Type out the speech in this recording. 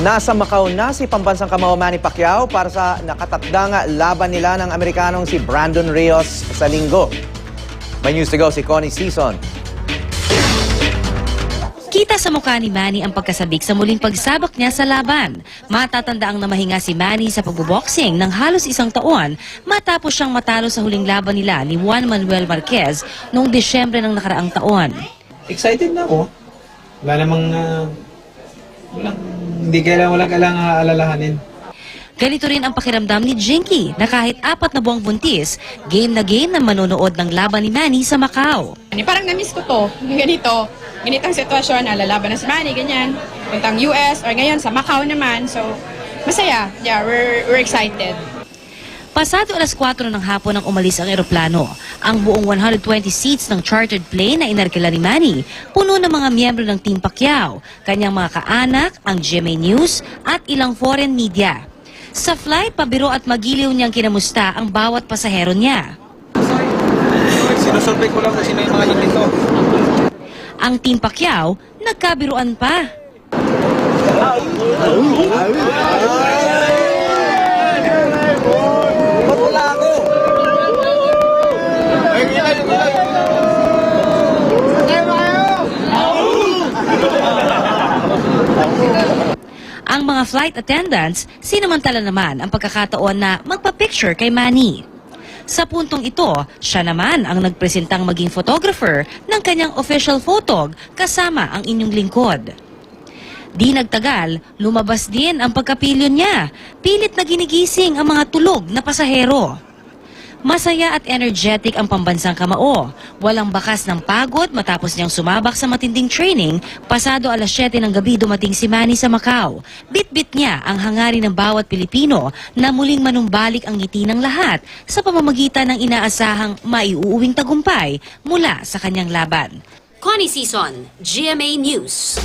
Nasa Macau na si pambansang kamao Manny Pacquiao para sa nakatakdang laban nila ng Amerikanong si Brandon Rios sa linggo. May news to go si Connie Sison. Kita sa mukha ni Manny ang pagkasabik sa muling pagsabak niya sa laban. Matatanda ang namahinga si Manny sa pagboboxing ng halos isang taon matapos siyang matalo sa huling laban nila ni Juan Manuel Marquez noong Disyembre ng nakaraang taon. Excited na ako. Wala namang, wala kailangang aalalahanin. Ganito rin ang pakiramdam ni Jinky na kahit 4 na buwang buntis, game na manonood ng laban ni Manny sa Macau. Parang na-miss ko to. Ganitong sitwasyon, lalaban na si Manny, ganyan. Puntang US or ngayon sa Macau naman. So, masaya. Yeah, we're excited. Pasado alas 4 ng hapon nang umalis ang eroplano. Ang buong 120 seats ng chartered plane na inarkila ni Manny, puno ng mga miyembro ng Team Pacquiao, kanyang mga kaanak, ang GMA News at ilang foreign media. Sa flight, pabiro at magiliw niyang kinamusta ang bawat pasahero niya. Sinusurvey ko lang kung sino yung mga dito. Ang Team Pacquiao, nagkabiruan pa. Ang mga flight attendants, sinamantala naman ang pagkakataon na magpa-picture kay Manny. Sa puntong ito, siya naman ang nagpresentang maging photographer ng kanyang official photog kasama ang inyong lingkod. Di nagtagal, lumabas din ang pagkapilyon niya. Pilit na ginigising ang mga tulog na pasahero. Masaya at energetic ang pambansang kamao. Walang bakas ng pagod matapos niyang sumabak sa matinding training. Pasado alas 7 ng gabi dumating si Manny sa Macau. Bit-bit niya ang hangarin ng bawat Pilipino na muling manumbalik ang ngiti ng lahat sa pamamagitan ng inaasahang maiuuwing tagumpay mula sa kanyang laban. Connie Sison, GMA News.